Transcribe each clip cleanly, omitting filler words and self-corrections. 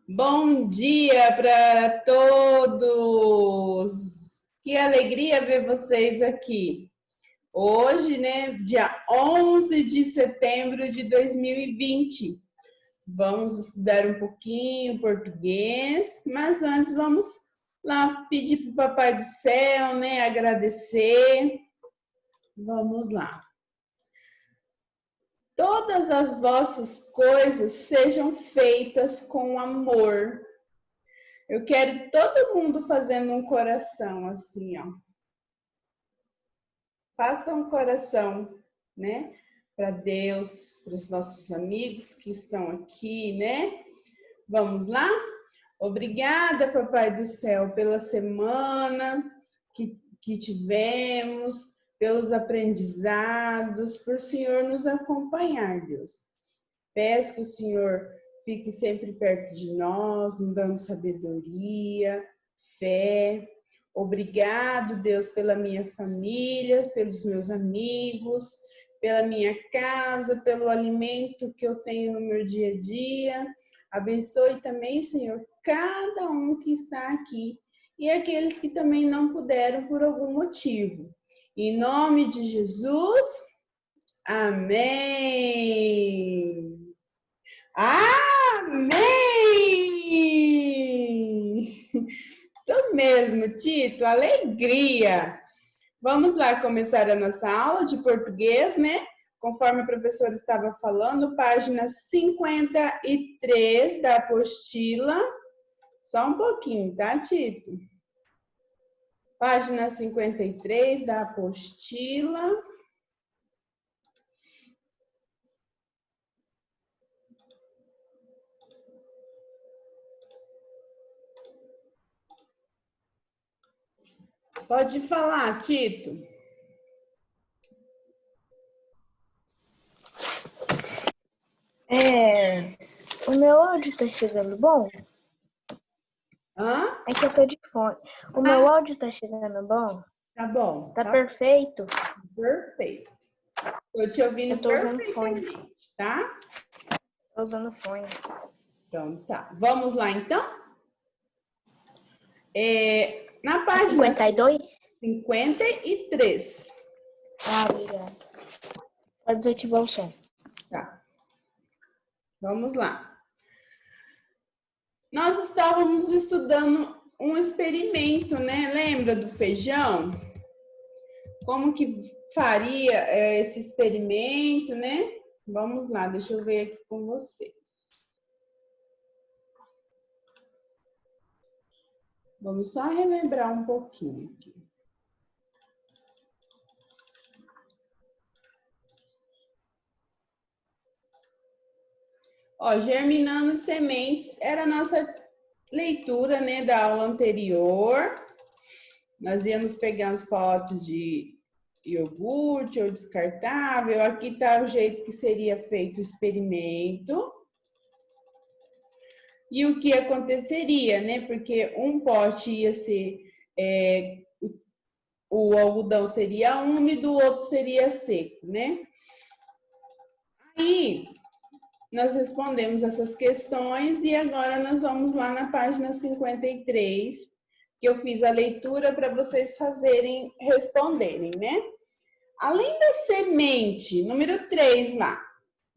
Bom dia para todos! Que alegria ver vocês aqui. Hoje, né, dia 11 de setembro de 2020. Vamos estudar um pouquinho português, mas antes vamos lá pedir para o Papai do Céu, né, agradecer. Vamos lá. Todas as vossas coisas sejam feitas com amor. Eu quero todo mundo fazendo um coração assim, ó. Faça um coração, né? Para Deus, para os nossos amigos que estão aqui, né? Vamos lá? Obrigada, Papai do Céu, pela semana que tivemos, pelos aprendizados, por o Senhor nos acompanhar, Deus. Peço que o Senhor fique sempre perto de nós, nos dando sabedoria, fé. Obrigado, Deus, pela minha família, pelos meus amigos, pela minha casa, pelo alimento que eu tenho no meu dia a dia. Abençoe também, Senhor, cada um que está aqui e aqueles que também não puderam por algum motivo. Em nome de Jesus, amém. Amém! Isso mesmo, Tito, alegria! Vamos lá começar a nossa aula de português, né? Conforme a professora estava falando, página 53 da apostila. Só um pouquinho, tá, Tito? Página 53 da apostila. Pode falar, Tito. O meu áudio tá chegando bom? Hã? É que eu tô de fone. O meu áudio tá chegando bom? Tá bom. Tá perfeito? Perfeito. Tô te ouvindo Eu tô usando fone. perfeitamente, tá? Tô usando fone. Então tá. Vamos lá, então? Na página 52? 53. Obrigada. Pode desativar o som. Tá. Vamos lá. Nós estávamos estudando um experimento, né? Lembra do feijão? Como que faria esse experimento, né? Vamos lá, deixa eu ver aqui com vocês. Vamos só relembrar um pouquinho aqui. Ó, germinando sementes era a nossa leitura, né, da aula anterior. Nós íamos pegar uns potes de iogurte ou descartável. Aqui está o jeito que seria feito o experimento. E o que aconteceria, né? Porque um pote ia ser, o algodão seria úmido, o outro seria seco, né? Aí, nós respondemos essas questões e agora nós vamos lá na página 53, que eu fiz a leitura para vocês responderem, né? Além da semente, número 3 lá,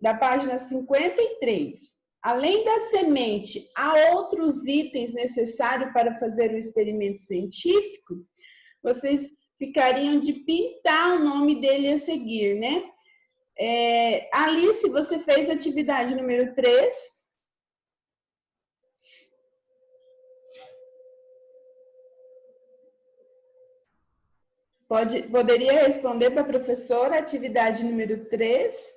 da página 53, além da semente, há outros itens necessários para fazer o experimento científico? Vocês ficariam de pintar o nome dele a seguir, né? Alice, você fez a atividade número 3. Poderia responder para a professora, atividade número 3?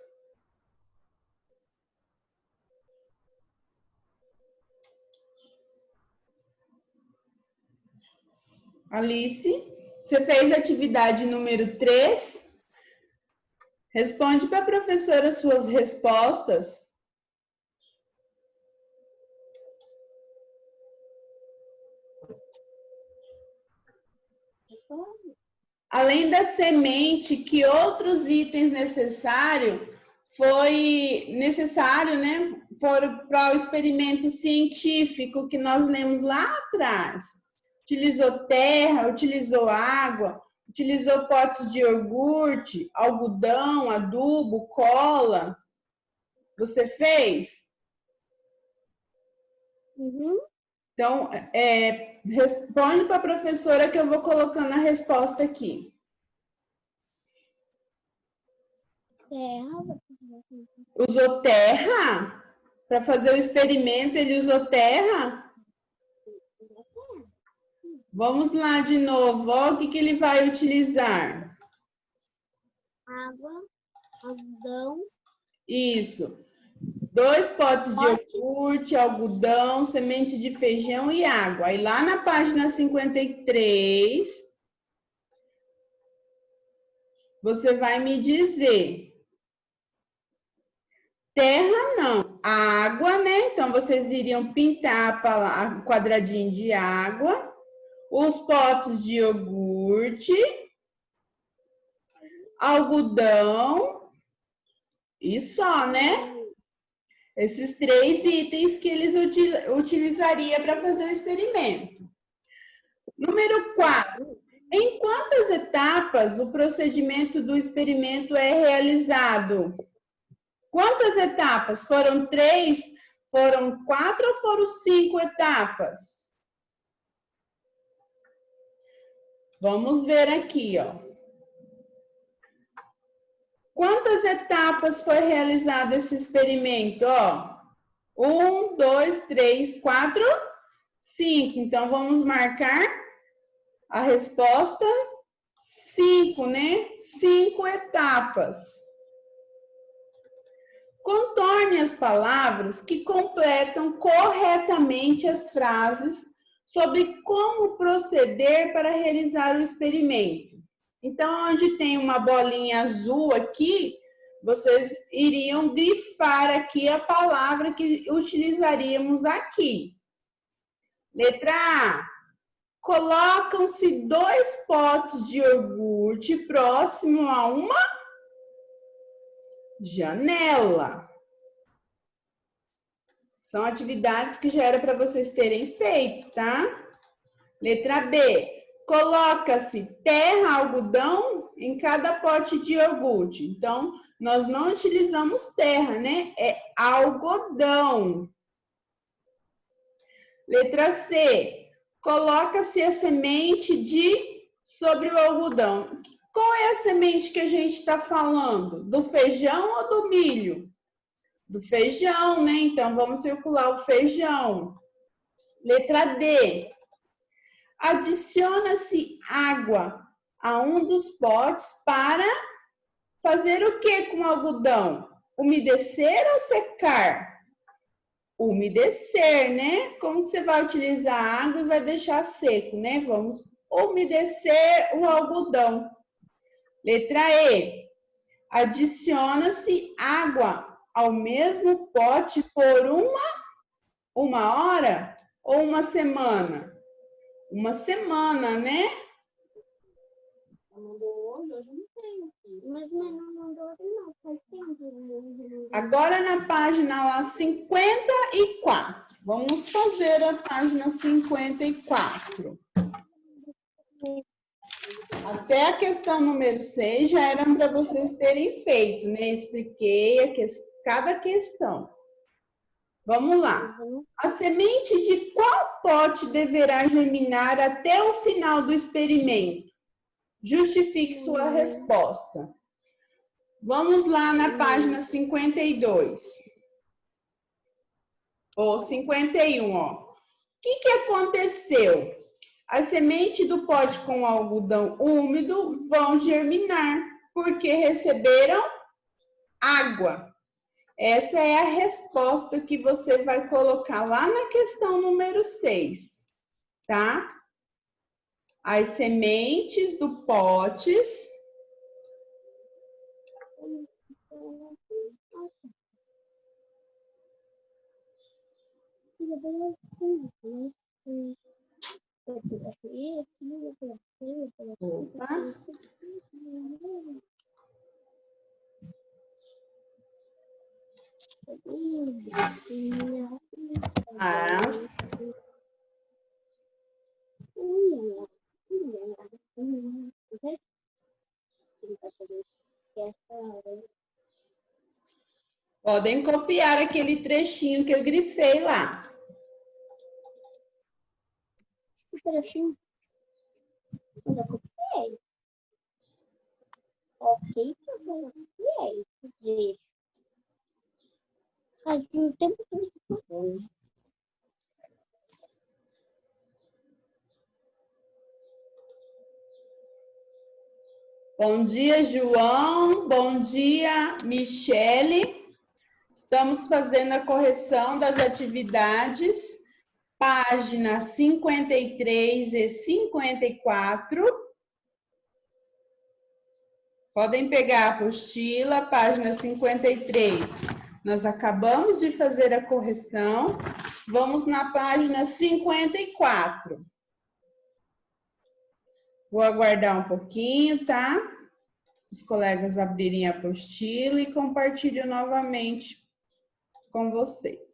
Alice, você fez a atividade número 3? Responde para a professora suas respostas. Além da semente, que outros itens foi necessário, né, foram para o experimento científico que nós lemos lá atrás. Utilizou terra, utilizou água, utilizou potes de iogurte, algodão, adubo, cola. Você fez? Uhum. Então, responde para a professora que eu vou colocando a resposta aqui. Terra. Usou terra? Para fazer o experimento, ele usou terra? Vamos lá de novo. Ó, o que ele vai utilizar? Água, algodão. Isso. 2 potes de iogurte, algodão, semente de feijão e água. Aí lá na página 53, você vai me dizer. Terra não, água, né? Então vocês iriam pintar o quadradinho de água, os potes de iogurte, algodão e só, né? Esses 3 itens que eles utilizariam para fazer o experimento. Número 4. Em quantas etapas o procedimento do experimento é realizado? Quantas etapas? Foram 3? Foram 4 ou foram 5 etapas? Vamos ver aqui, ó. Quantas etapas foi realizado esse experimento? Ó, 1, 2, 3, 4, 5. Então, vamos marcar a resposta 5, né? 5 etapas. Contorne as palavras que completam corretamente as frases sobre como proceder para realizar o experimento. Então, onde tem uma bolinha azul aqui, vocês iriam grifar aqui a palavra que utilizaríamos aqui. Letra A. Colocam-se 2 potes de iogurte próximo a uma janela. São atividades que já era para vocês terem feito, tá? Letra B. Coloca-se terra, algodão em cada pote de iogurte. Então, nós não utilizamos terra, né? É algodão. Letra C. Coloca-se a semente sobre o algodão. Qual é a semente que a gente está falando? Do feijão ou do milho? Do feijão, né? Então, vamos circular o feijão. Letra D. Adiciona-se água a um dos potes para fazer o que com o algodão? Umedecer ou secar? Umedecer, né? Como que você vai utilizar a água e vai deixar seco, né? Vamos umedecer o algodão. Letra E. Adiciona-se água ao mesmo pote por uma hora ou uma semana? Uma semana, né? Mandou hoje, hoje não tenho. Mas não mandou hoje não, faz tempo. Agora na página lá 54. Vamos fazer a página 54. Até a questão número 6 já eram para vocês terem feito, né? Expliquei cada questão. Vamos lá. A semente de qual pote deverá germinar até o final do experimento? Justifique sua resposta. Vamos lá na página 52. Ou 51, ó. O que aconteceu? As sementes do pote com algodão úmido vão germinar, porque receberam água. Essa é a resposta que você vai colocar lá na questão número 6, tá? As sementes do potes Opa. As podem copiar aquele trechinho que eu grifei lá. O trechinho. Eu já copiei. Ok, eu já copiei. Deixa. Faz um tempo que você falou. Bom dia, João. Bom dia, Michele. Estamos fazendo a correção das atividades, página 53 e 54. Podem pegar a apostila, página 53. Nós acabamos de fazer a correção. Vamos na página 54. Vou aguardar um pouquinho, tá? Os colegas abrirem a apostila e compartilho novamente com vocês.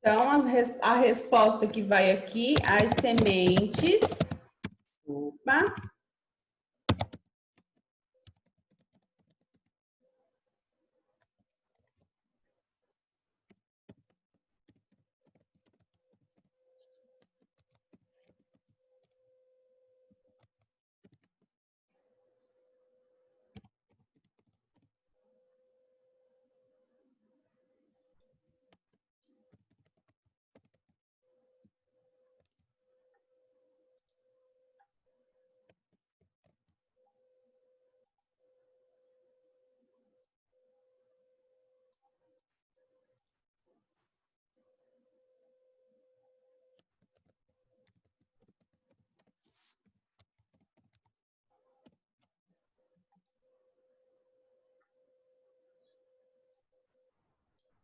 Então, a resposta que vai aqui, as sementes. Opa!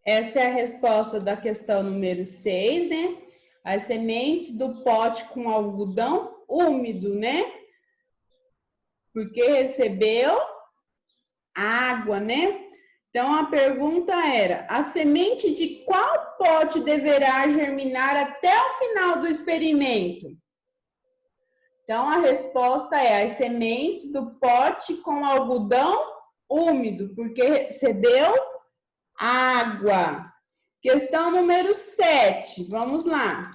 Essa é a resposta da questão número 6, né? As sementes do pote com algodão úmido, né? Porque recebeu água, né? Então, a pergunta era: a semente de qual pote deverá germinar até o final do experimento? Então, a resposta é as sementes do pote com algodão úmido, porque recebeu água. Questão número 7, vamos lá.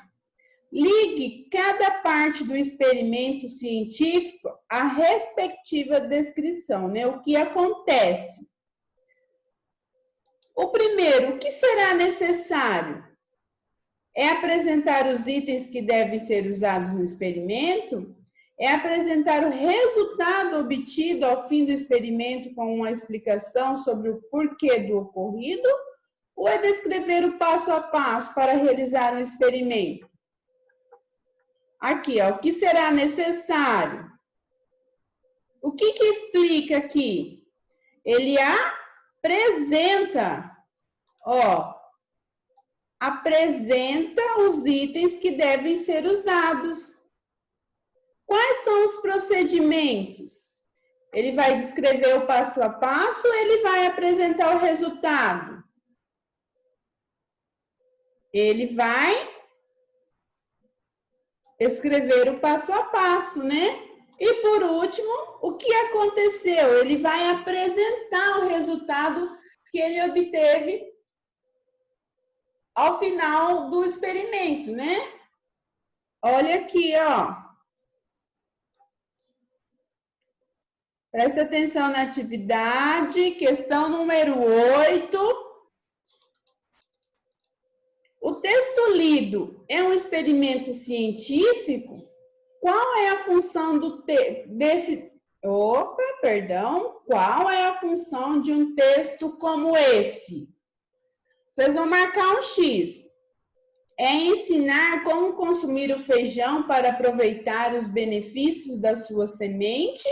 Ligue cada parte do experimento científico à respectiva descrição, né? O que acontece? O primeiro, o que será necessário? É apresentar os itens que devem ser usados no experimento? É apresentar o resultado obtido ao fim do experimento com uma explicação sobre o porquê do ocorrido? Ou é descrever o passo a passo para realizar um experimento? Aqui, ó, o que será necessário? O que explica aqui? Ele apresenta, ó, apresenta os itens que devem ser usados. Quais são os procedimentos? Ele vai descrever o passo a passo ou ele vai apresentar o resultado? Ele vai escrever o passo a passo, né? E por último, o que aconteceu? Ele vai apresentar o resultado que ele obteve ao final do experimento, né? Olha aqui, ó. Presta atenção na atividade, questão número 8. O texto lido é um experimento científico? Qual é a função Qual é a função de um texto como esse? Vocês vão marcar um X. É ensinar como consumir o feijão para aproveitar os benefícios da sua semente?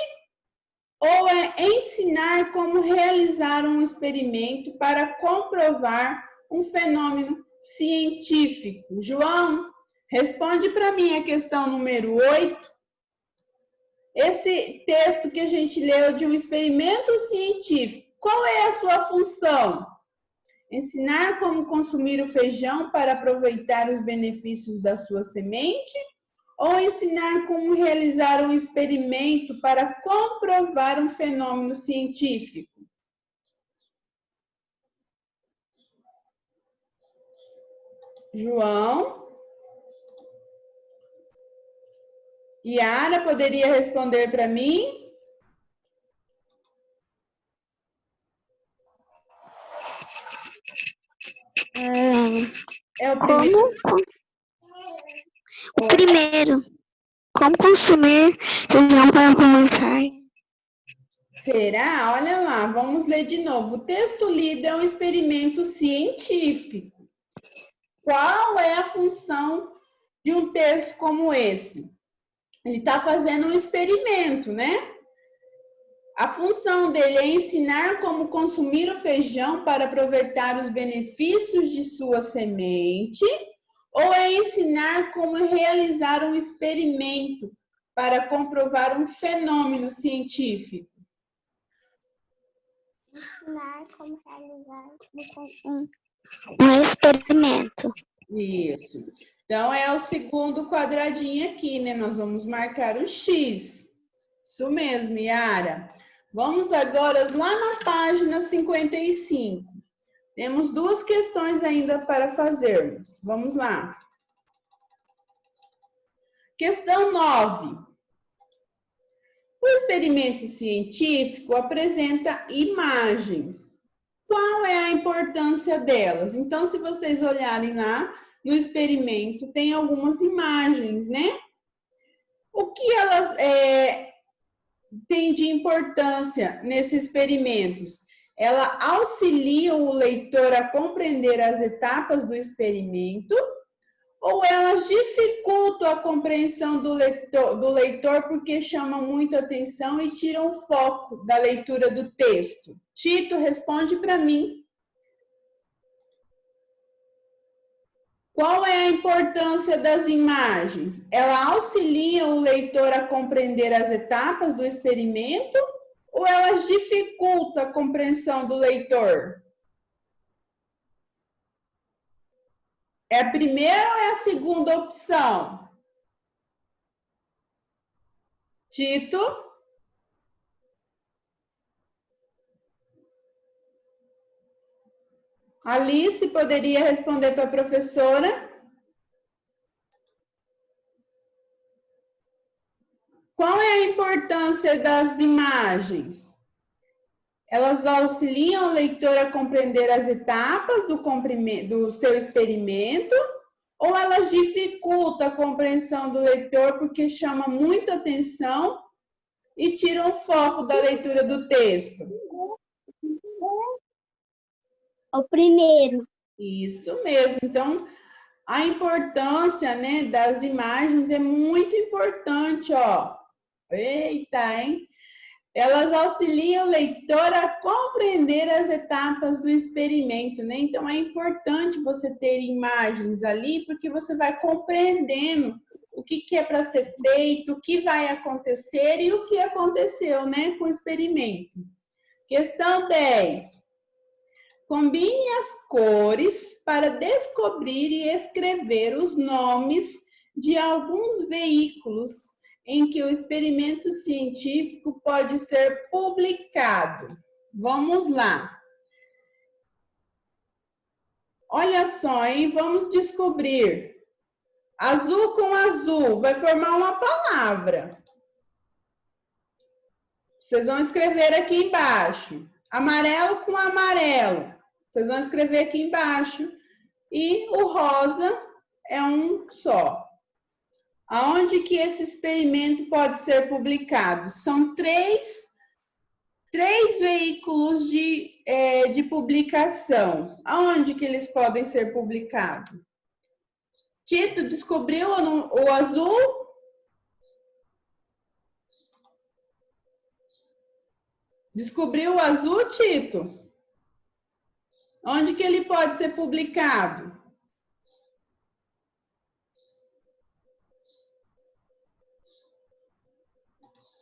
Ou é ensinar como realizar um experimento para comprovar um fenômeno científico? João, responde para mim a questão número 8. Esse texto que a gente leu de um experimento científico, qual é a sua função? Ensinar como consumir o feijão para aproveitar os benefícios da sua semente? Ou ensinar como realizar um experimento para comprovar um fenômeno científico? João? Yara, poderia responder para mim? É o primeiro. O primeiro. Como consumir feijão para aproveitar? Será? Olha lá, vamos ler de novo. O texto lido é um experimento científico. Qual é a função de um texto como esse? Ele está fazendo um experimento, né? A função dele é ensinar como consumir o feijão para aproveitar os benefícios de sua semente, ou é ensinar como realizar um experimento para comprovar um fenômeno científico? Ensinar como realizar um experimento. Isso. Então, é o segundo quadradinho aqui, né? Nós vamos marcar o X. Isso mesmo, Yara. Vamos agora lá na página 55. Temos duas questões ainda para fazermos. Vamos lá. Questão 9. O experimento científico apresenta imagens. Qual é a importância delas? Então, se vocês olharem lá no experimento, tem algumas imagens, né? O que elas têm de importância nesses experimentos? Ela auxilia o leitor a compreender as etapas do experimento, ou elas dificultam a compreensão do leitor porque chamam muita atenção e tiram o foco da leitura do texto? Tito, responde para mim. Qual é a importância das imagens? Ela auxilia o leitor a compreender as etapas do experimento ou elas dificultam a compreensão do leitor? É a primeira ou é a segunda opção? Tito? Alice, poderia responder para a professora? Qual é a importância das imagens? Elas auxiliam o leitor a compreender as etapas do seu experimento ou elas dificultam a compreensão do leitor porque chamam muita atenção e tiram o foco da leitura do texto? O primeiro. Isso mesmo. Então, a importância, né, das imagens é muito importante, ó. Eita, hein? Elas auxiliam o leitor a compreender as etapas do experimento, né? Então, é importante você ter imagens ali, porque você vai compreendendo o que é para ser feito, o que vai acontecer e o que aconteceu, né, com o experimento. Questão 10. Combine as cores para descobrir e escrever os nomes de alguns veículos em que o experimento científico pode ser publicado. Vamos lá. Olha só, hein? Vamos descobrir. Azul com azul vai formar uma palavra. Vocês vão escrever aqui embaixo. Amarelo com amarelo. Vocês vão escrever aqui embaixo. E o rosa é um só. Aonde que esse experimento pode ser publicado? São três veículos de publicação. Aonde que eles podem ser publicados? Tito, descobriu o azul? Descobriu o azul, Tito? Onde que ele pode ser publicado?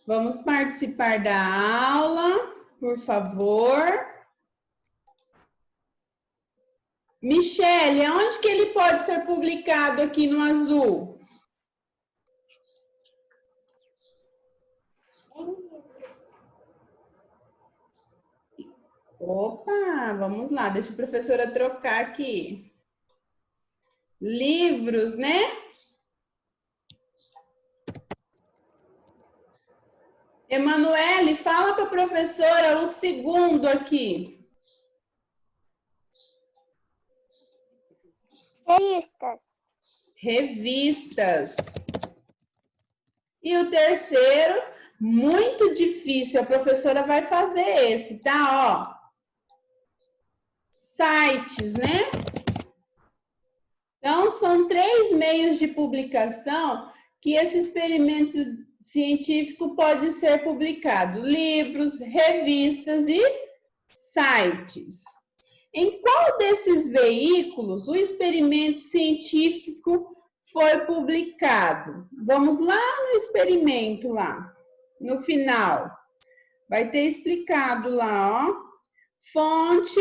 Vamos participar da aula, por favor. Michele, onde que ele pode ser publicado aqui no azul? Opa, vamos lá, deixa a professora trocar aqui. Livros, né? Emanuele, fala para a professora o segundo aqui. Revistas. Revistas. E o terceiro, muito difícil, a professora vai fazer esse, tá? Ó, sites, né? Então, são 3 meios de publicação que esse experimento científico pode ser publicado: livros, revistas e sites. Em qual desses veículos o experimento científico foi publicado? Vamos lá no experimento, lá, no final. Vai ter explicado lá, ó. Fonte,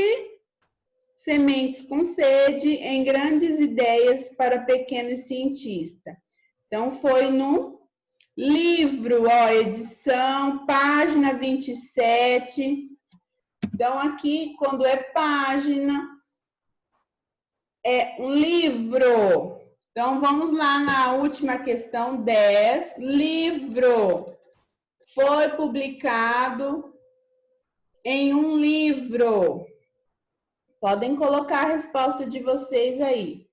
sementes com sede, em grandes ideias para pequeno cientista. Então, foi no livro, ó, edição, página 27. Então, aqui, quando é página, é um livro. Então, vamos lá na última questão, 10. Livro. Foi publicado em um livro. Podem colocar a resposta de vocês aí.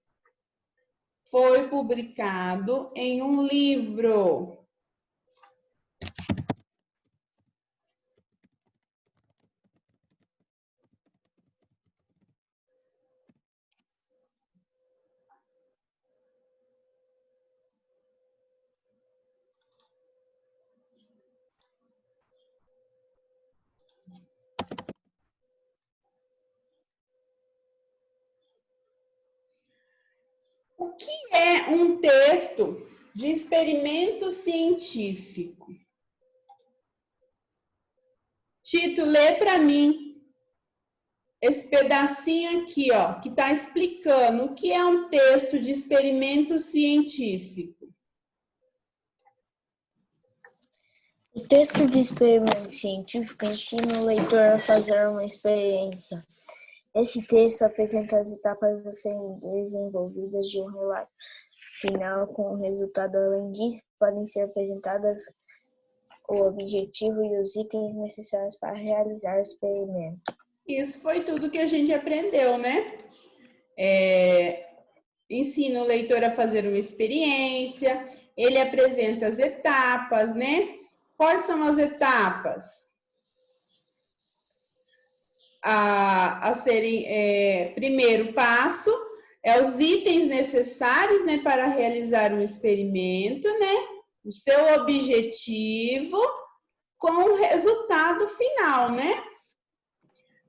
Foi publicado em um livro. O que é um texto de experimento científico? Tito, lê para mim esse pedacinho aqui, ó, que está explicando o que é um texto de experimento científico. O texto de experimento científico ensina o leitor a fazer uma experiência. Esse texto apresenta as etapas a serem desenvolvidas de um relato final com o resultado. Além disso, podem ser apresentadas o objetivo e os itens necessários para realizar o experimento. Isso foi tudo que a gente aprendeu, né? Ensina o leitor a fazer uma experiência, ele apresenta as etapas, né? Quais são as etapas a serem? Primeiro passo é os itens necessários, né, para realizar um experimento, né? O seu objetivo com o resultado final, né?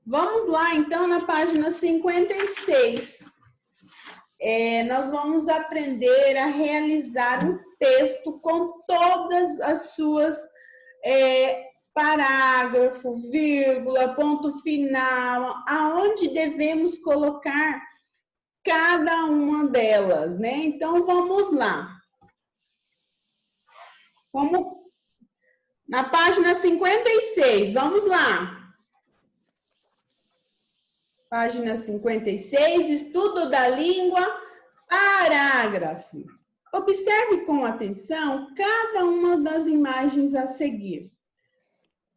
Vamos lá, então, na página 56. Nós vamos aprender a realizar um texto com todas as suas parágrafo, vírgula, ponto final, aonde devemos colocar cada uma delas, né? Então, vamos lá. Na página 56, vamos lá. Página 56, estudo da língua, parágrafo. Observe com atenção cada uma das imagens a seguir.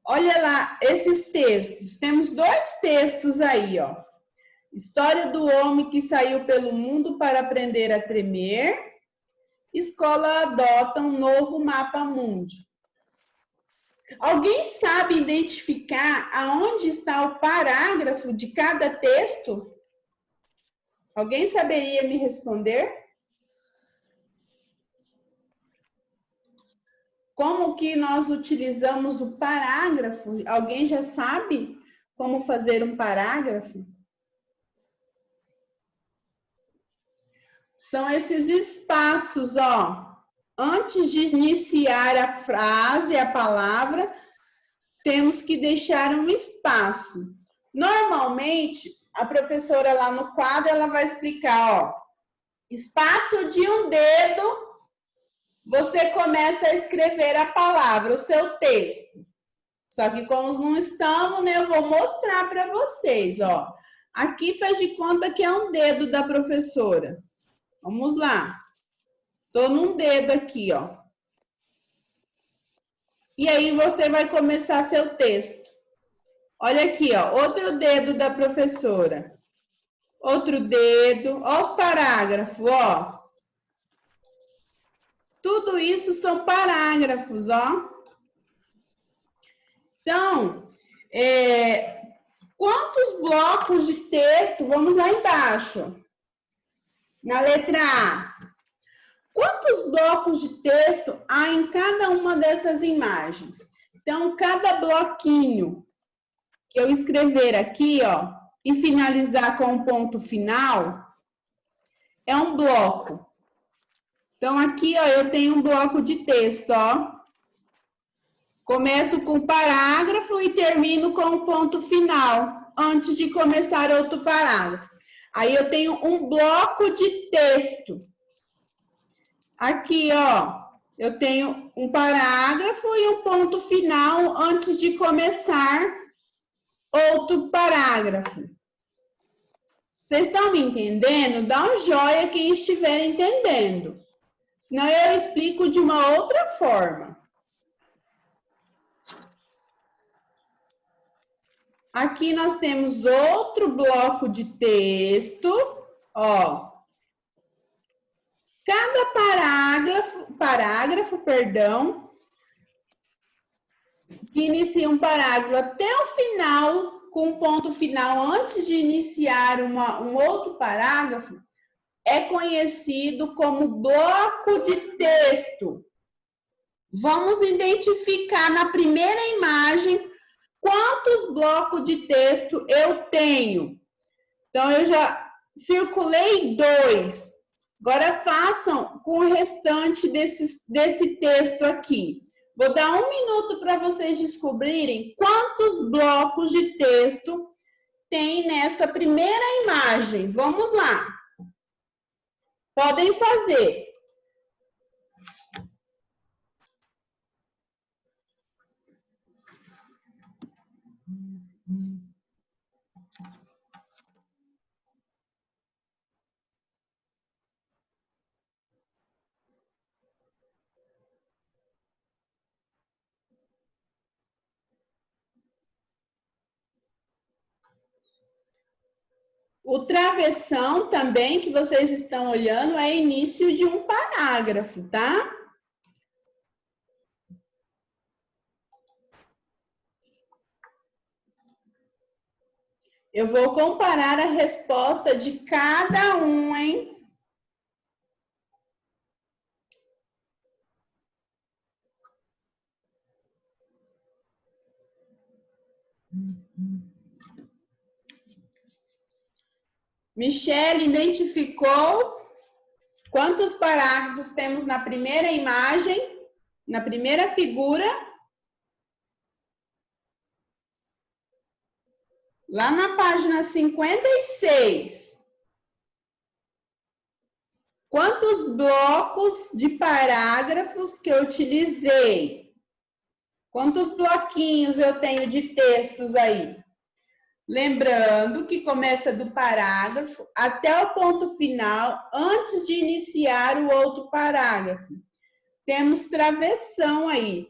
Olha lá, esses textos. Temos 2 textos aí, ó. História do homem que saiu pelo mundo para aprender a tremer. Escola adota um novo mapa mundi. Alguém sabe identificar aonde está o parágrafo de cada texto? Alguém saberia me responder? como que nós utilizamos o parágrafo? Alguém já sabe como fazer um parágrafo? São esses espaços, ó. Antes de iniciar a frase, a palavra, temos que deixar um espaço. Normalmente, a professora lá no quadro, ela vai explicar, ó. Espaço de um dedo, você começa a escrever a palavra, o seu texto. Só que como não estamos, né, eu vou mostrar para vocês, ó. Aqui faz de conta que é um dedo da professora. Vamos lá. Tô num dedo aqui, ó. E aí você vai começar seu texto. Olha aqui, ó, outro dedo da professora. Outro dedo, ó os parágrafos, ó. Tudo isso são parágrafos, ó. Então, quantos blocos de texto, vamos lá embaixo, na letra A. Quantos blocos de texto há em cada uma dessas imagens? Então, cada bloquinho que eu escrever aqui, ó, e finalizar com um ponto final, é um bloco. Então, aqui, ó, eu tenho um bloco de texto, ó. Começo com o parágrafo e termino com o ponto final, antes de começar outro parágrafo. Aí, eu tenho um bloco de texto. Aqui, ó, eu tenho um parágrafo e um ponto final antes de começar outro parágrafo. Vocês estão me entendendo? Dá um joinha quem estiver entendendo. Senão eu explico de uma outra forma. Aqui nós temos outro bloco de texto, ó. Cada parágrafo, que inicia um parágrafo até o final, com um ponto final antes de iniciar um outro parágrafo, é conhecido como bloco de texto. Vamos identificar na primeira imagem quantos blocos de texto eu tenho. Então, eu já circulei 2. Agora, façam com o restante desse texto aqui. Vou dar 1 minuto para vocês descobrirem quantos blocos de texto tem nessa primeira imagem. Vamos lá. Podem fazer. O travessão também, que vocês estão olhando, é início de um parágrafo, tá? Eu vou comparar a resposta de cada um, hein? Michele identificou quantos parágrafos temos na primeira imagem, na primeira figura? Lá na página 56. Quantos blocos de parágrafos que eu utilizei? Quantos bloquinhos eu tenho de textos aí? Lembrando que começa do parágrafo até o ponto final, antes de iniciar o outro parágrafo. Temos travessão aí.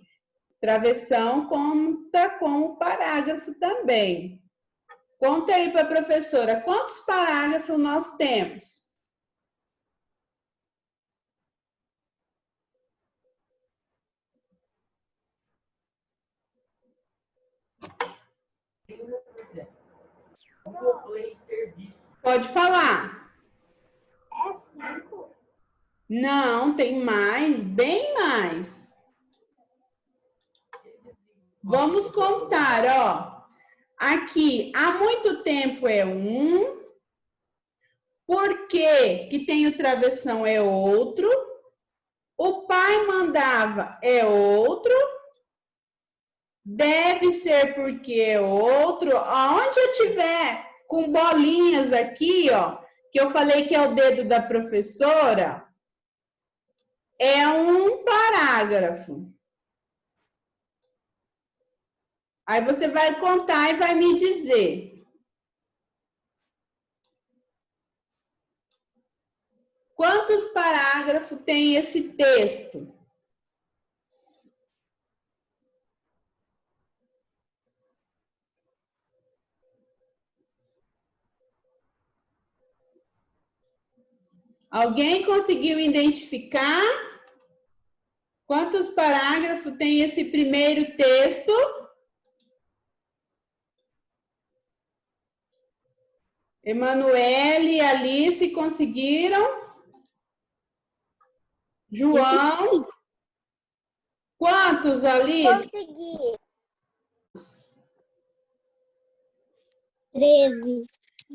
Travessão conta com o parágrafo também. Conta aí para a professora, quantos parágrafos nós temos? Pode falar. É 5? Não, tem mais, bem mais. Vamos contar, ó. Aqui, há muito tempo é um. Por que tem o travessão é outro. O pai mandava é outro. Deve ser porque é outro. Aonde eu tiver com bolinhas aqui, ó, que eu falei que é o dedo da professora, é um parágrafo. Aí você vai contar e vai me dizer. Quantos parágrafos tem esse texto? Alguém conseguiu identificar quantos parágrafos tem esse primeiro texto? Emanuele e Alice conseguiram? João? Quantos, Alice? Consegui. 13.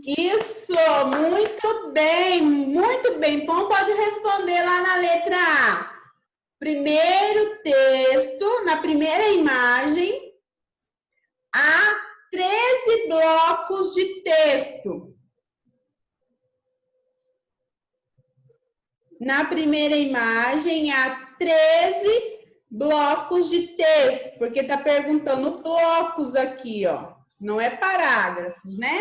Isso, muito bem, muito bem. Então, pode responder lá na letra A. Primeiro texto, na primeira imagem, há 13 blocos de texto. Na primeira imagem, há 13 blocos de texto, porque está perguntando blocos aqui, ó. Não é parágrafos, né?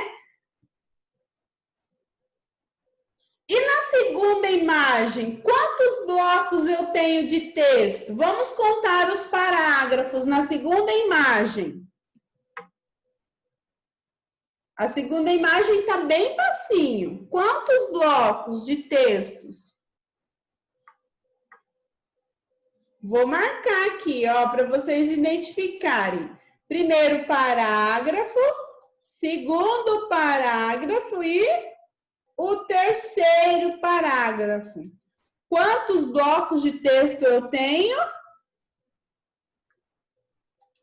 E na segunda imagem, quantos blocos eu tenho de texto? Vamos contar os parágrafos na segunda imagem. A segunda imagem está bem facinho. Quantos blocos de textos? Vou marcar aqui, ó, para vocês identificarem. Primeiro parágrafo, segundo parágrafo e o terceiro parágrafo. Quantos blocos de texto eu tenho?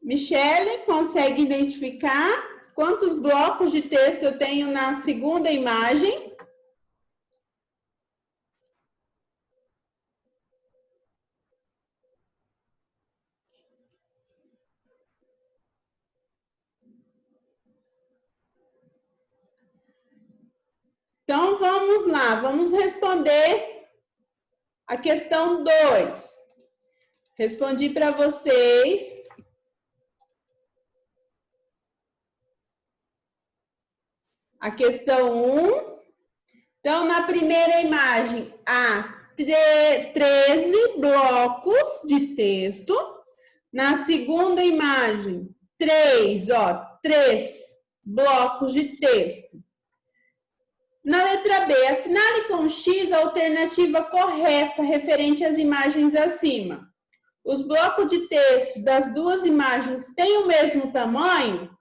Michele, consegue identificar quantos blocos de texto eu tenho na segunda imagem? Então, vamos lá, vamos responder a questão 2. Respondi para vocês. A questão 1. Então, na primeira imagem, há 13 blocos de texto. Na segunda imagem, 3 blocos de texto. Na letra B, assinale com X a alternativa correta referente às imagens acima. Os blocos de texto das duas imagens têm o mesmo tamanho?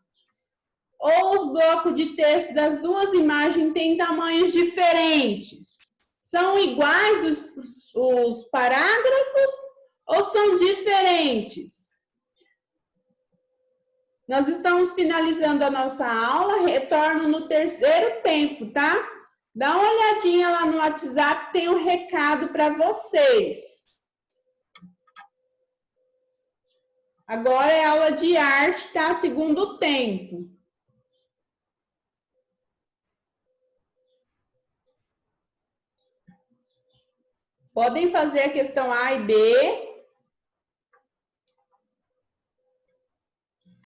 Ou os blocos de texto das duas imagens têm tamanhos diferentes? São iguais os parágrafos ou são diferentes? Nós estamos finalizando a nossa aula, retorno no terceiro tempo, tá? Dá uma olhadinha lá no WhatsApp, tem um recado para vocês. Agora é aula de arte, tá? Segundo tempo. Podem fazer a questão A e B.